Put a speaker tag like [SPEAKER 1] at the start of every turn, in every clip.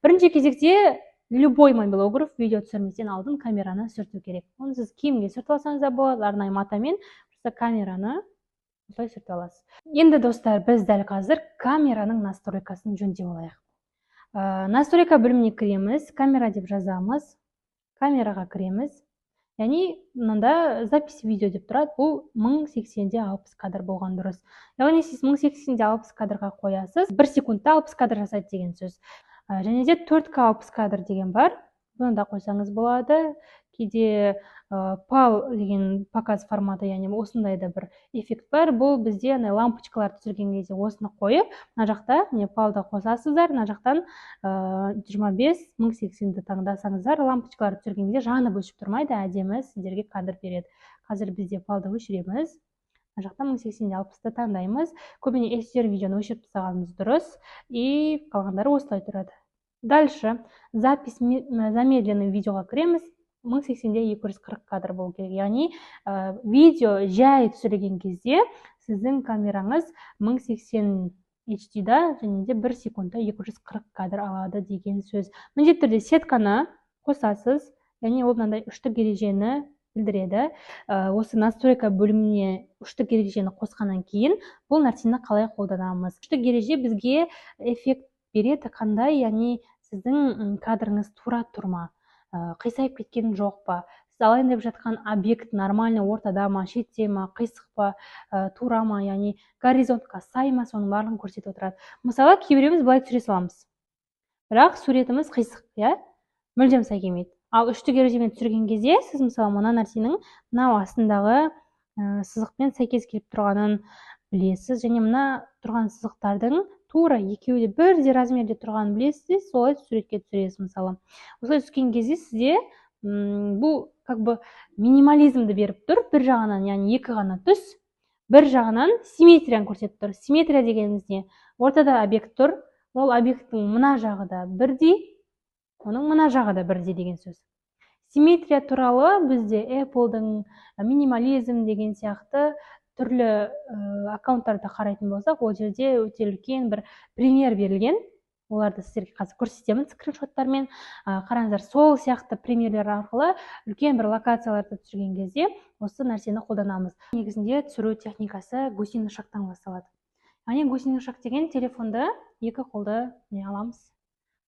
[SPEAKER 1] Бірінші кезекте любой мобилограф видео түсірместен алдын камераны сүрту керек. Оны сіз киімге сүртіп алсаңыз да болады, арнайы матамен камераны осылай сүртіп аласыз. Енді достар, біз дәл қазір камераның настройкасын жөндеп алайық. Настройка бөліміне кіреміз, камера деп жазамыз, камераға кіреміз. Яғни мында запись видео деп тұрады, бұл 1080-де 60 кадр болған дұрыс. Яғни сіз 1080-де 60 кадрға қоясыз, 1 секундта 60 кадр жасайды деген сөз. Және де 4К 60 кадр деген бар, бұны да қойсаңыз болады. Кейде PAL деген показ форматы, яғни осындай да бір эффект бар. Бұл бізде лампочкалар түсірген кезде осыны қойып, мына жақта PAL-ды қосасыздар, мына жақтан 25 1080-ді таңдасаңыздар, лампочкалар түсірген кезде жанып өшіп тұрмайды, әдемі сіздерге кадр береді. Қазір бізде PAL-ды өшіреміз. Мына жақта 1080-де 60-ды таңдаймыз. Көбіне HDR видеоны өшіріп тастағанымыз дұрыс, и қалғандары осылай тұрады. Дальше запись замедленный видеоға кіреміз. 1080-де 240 кадр болу керек. Яғни видео жай түсірген кезде сіздің камераңыз 1080 HD-да және де 1 секундта 240 кадр алады деген сөз. Міндетті түрде сетканы қосасыз, яғни ол мынандай үштік ережені білдіреді. Осы настройка бөліміне үштік ережені қосқаннан кейін бұл нәрсені қалай қолданамыз? Үштік ереже бізге эффект береді қандай, яғни сіздің кадрыңыз тура тұрма, қисайып кеткен жоқ па, сіз алайындап жатқан объект нормальный ортада ма, шетте ма, қисық па, тура ма, яғни горизонтқа сай ма, соның барлығын көрсетіп отырады. Мысалы, кейбіреуіміз былай түсіре саламыз, бірақ суретіміз қисық, мүлдем сай келмейді. Ал үштік ережемен түсірген кезде сіз мысалы мына нәрсенің мынау астындағы сызықпен сәйкес келіп тұрғанын білесіз, және мына тұрған сызықтардың тура екеуі де бірдей размерде тұрғанын білесіз, солай суретке түсіресіз мысалы. Осылай түскен кезде сізде бұл минимализмді беріп тұр, бір жағынан, яғни екі ғана түс, бір жағынан симметрияны көрсетіп тұр. Симметрия дегеніміз не? Ортада объект тұр, ол объекттің мына жағы да бірдей, оның мына жағы да бірдей деген сөз. Симметрия туралы бізде Apple-дың минимализм деген сияқты түрлі аккаунттарды қарайтын болсақ, ол жерде өте үлкен бір пример берілген. Оларды сіздерге қазір көрсетемін скриншоттармен. Қараңыздар, сол сияқты примерлер арқылы үлкен бір локацияларды түсірген кезде осы нәрсені қолданамыз. Негізінде түсіру техникасы гусиный шагтан басталады. Яғни гусиный шаг деген телефонды екі қолды аламыз.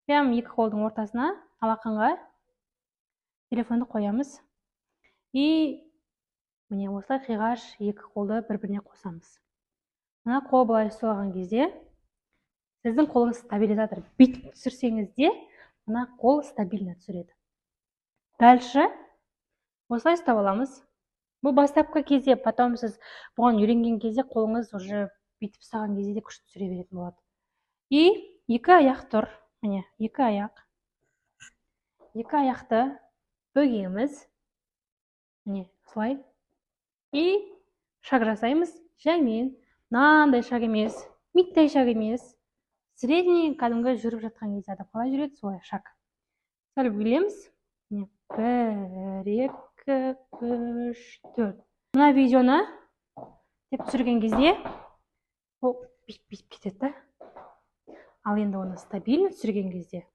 [SPEAKER 1] Прям екі қолдың ортасына алақанға телефонды қоямыз. И міне осылай қиғаш екі қолды бір-біріне қосамыз. Мына қол былай ұсталған кезде сіздің қолыңыз стабилизатор. Бүйтіп түсірсеңіз де, мына қол стабильно түсіреді. Дальше осылай ұстап аламыз. Бұл бастапқы кезде, потом сіз бұған үйренген кезде қолыңыз уже бүйтіп ұстаған кезде де күшті түсіре беретін болады. И екі аяқ тұр. Міне, екі аяқ. Екі аяқты бөгеміз. Міне, осылай. И шаг жасаймыз, жаймен, мынандай шаг емес, миттай шаг емес, средний кәдімгі жүріп жатқан кезде адам қалай жүреді, солай шаг. Сәл бөлеміз. 1, 2, 3, 4. Мына видеоны деп түсірген кезде ол бүйтіп кетеді. Ал енді оны стабильно түсірген кезде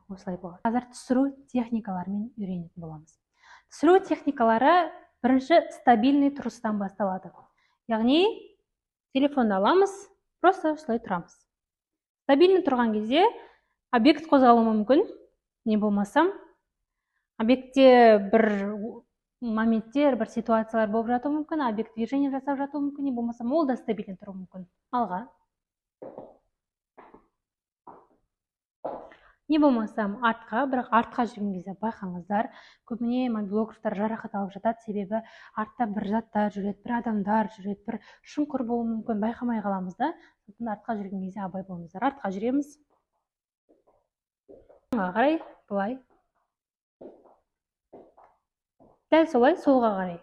[SPEAKER 1] осылай болады. Қазір түсіру техникаларымен үйренетін боламыз. Түсіру техникалары бірінші стабильный тұрыстан басталады. Яғни телефонды аламыз, просто осылай тұрамыз. Стабильный тұрған кезде объект қозғалуы мүмкін, не болмасам, объектте бір моменттер, бір ситуациялар болып жатуы мүмкін, объект движение жасап жатуы мүмкін, не болмасам, ол да стабильный тұруы мүмкін. Алға. Не болмасам артқа, бірақ артқа жүрген кезде байқаңыздар, көбіне мобилографтар жарақат алып жатады, себебі артта бір заттар жүреді, бір адамдар жүреді, бір шұңқыр болуы мүмкін, байқамай қаламыз да. Сондықтан артқа жүрген кезде абай болыңыздар. Артқа жүреміз. Қарай, былай. Дәл солай, солға қарай.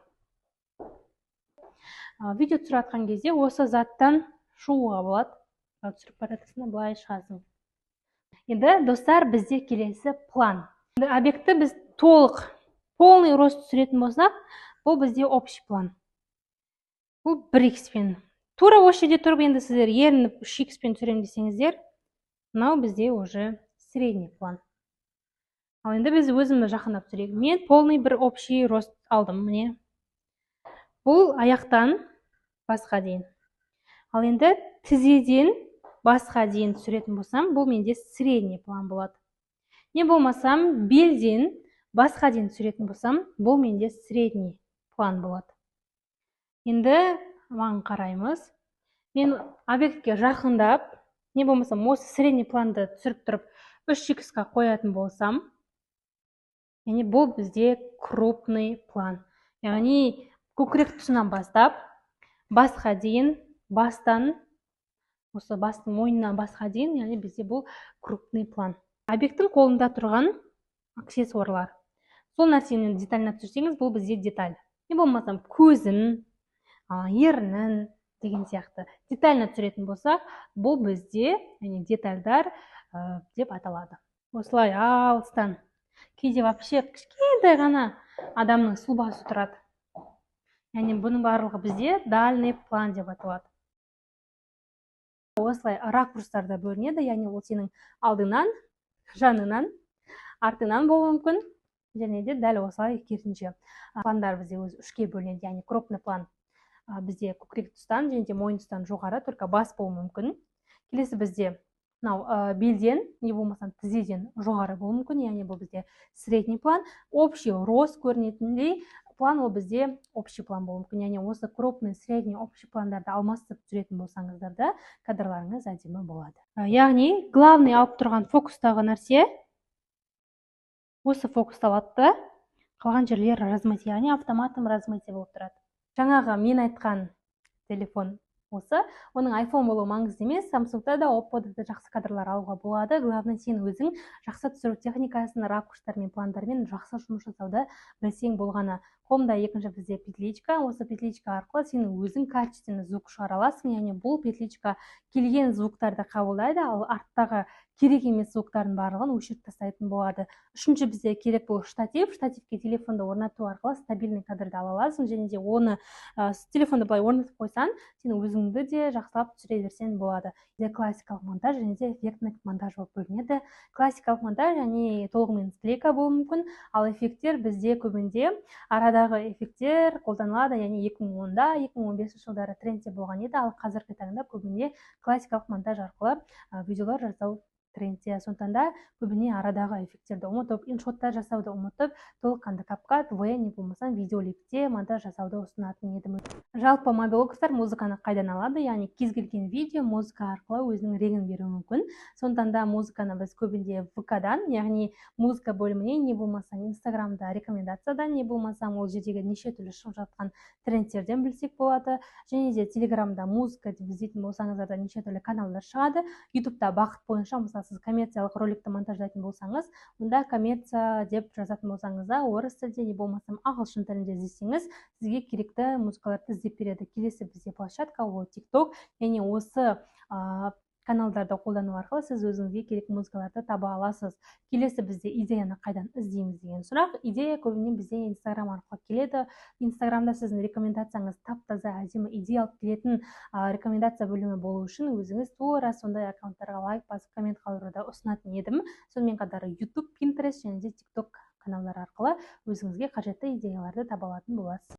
[SPEAKER 1] Видео түсіріп кезде осы заттан шығуға болады. Түсіріп баратасында былай шығасың. Енді достар, бізде келесі план. Объектті біз полный рост түсіретін болсақ, бұл бізде общий план. Бұл 1х-пен тура осы жерде тұрып енді сіздер ерініп 3х-пен түсіремін десеңіздер, мынау бізде уже средний план. Ал енді біз өзіміз жақындап түсірейік. Мен полный бір общий рост алдым, міне. Бұл аяқтан басқа дейін. Ал енді тізеден басқа дейін түсіретін болсам, бұл менде средний план болады. Не болмасам, белден басқа дейін түсіретін болсам, бұл менде средний план болады. Енді маған қараймыз. Мен объектке жақындап, не болмасам, осы средний планды түсіріп тұрып 3х-қа қоятын болсам, яғни бұл бізде крупный план. Яғни көкірек тұсынан бастап, басқа дейін, бастан, осы бастың мойнынан басқа дейін, яғни бізде бұл крупный план. Объекттің қолында тұрған аксессуарлар. Сол нәрсені детальна түсірсеңіз, бұл бізде деталь. Не болмасам, көзін, ернін деген сияқты. Детальна түсіретін болсақ, бұл бізде детальдар деп аталады. Осылай алыстан. Кейде вообще кішкентай ғана адамның сұлбасы тұрады. Яғни бұның барлығы бізде дальный план деп аталады. Осылай ракурстарда бөлінеді, яғни ол сенің алдыңнан, жанынан, артынан болуы мүмкін, және де дәл осылай керісінше. Пландар бізде өзі 3-ке бөлінеді, яғни крупный план бізде көкірек тұстан және де мойын тұстан жоғары, только бас болуы мүмкін. Келесі бізде белден, не болмасам тізеден жоғары болуы мүмкін, яғни бұл бізде средний план. Общий рост көрінетіндей план ол бізде общий план болуы мүмкін. Яғни осы крупный, средний, общий пландарды алмастырып түсіретін болсаңыздар да кадрларыңыз әдемі болады. Яғни главный алып тұрған фокустағы нәрсе осы фокусталады, қалған жерлер размытие, яғни автоматом размытие болып тұрады. Жаңағы мен айтқан телефон осы, оның iPhone болуы маңызды емес, Samsung'та да, Oppo'да да жақсы кадрлар алуға болады. Главный сен өзің жақсы түсіру техникасын, ракурстармен, пландармен жақсы жұмыс жасауды білсең болғаны. Қолымда екінші бізде петличка. Осы петличка арқылы сен өзің качественный звук шығара аласың. Яғни бұл петличка келген звуктарды қабылдайды, ал арттағы керек емес звуктардың барлығын өшіріп тастайтын болады. Үшінші бізде керек бұл штатив. Штативке телефонды орнату арқылы стабильный кадрды ала аласың, және де оны телефонды былай орнатып қойсан, сен өзіңді де жақсылап түсіре берсең болады. Классикалық монтаж және де эффектный монтаж болып бөлінеді. Классикалық монтаж яғни толығымен склейка болуы мүмкін, ал эффекттер бізде көбінде арадағы эффекттер қолданылады, яғни 2010-да, 2015 жылдары трендте болған еді, ал қазіргі таңда көбінде классикалық монтаж арқылы видеолар жасау трендте. Сондықтан да көбіне арадағы эффекттерді ұмытып, иншоттар жасауды ұмытып, толыққанды капкат, не болмасам видеолипте монтаж жасауды ұсынатын едім. Жалпы мобилографтар музыканы қайдан алады, яғни кез келген видео музыка арқылы өзінің реңін беруі мүмкін. Сондықтан да музыканы біз көбінде ВК-дан, яғни музыка бөліміне, не болмасам Инстаграмда рекомендациядан, не болмасам ол жердегі неше түрлі шығып жатқан трендтерден білсек болады. Және де Телеграмда музыка деп іздейтін болсаңыздар неше түрлі каналдар шығады. Ютубта бағыт бойынша, мысалы сіз коммерциялық роликті монтаждайтын болсаңыз, онда коммерция деп жазатын болсаңыз да, орыс тілде, не болмасам ағылшын тілінде іздесеңіз, сізге керекті музыкаларды іздеп береді. Келесі бізде площадка ол TikTok, яғни осы каналдарды қолдану арқылы сіз өзіңізге керек музыкаларды таба аласыз. Келесі бізде идеяны қайдан іздейміз деген сұрақ. Идея көбіне бізде Инстаграм арқылы келеді. Инстаграмда сіздің рекомендацияңыз тап-таза әдемі идея алып келетін рекомендация бөлімі болу үшін өзіңіз тура сондай аккаунттарға лайк басып коммент қалдыруды ұсынатын едім. Сонымен қатар YouTube, Pinterest және де TikTok каналдары арқылы өзіңізге қажетті идеяларды таба алатын боласыз.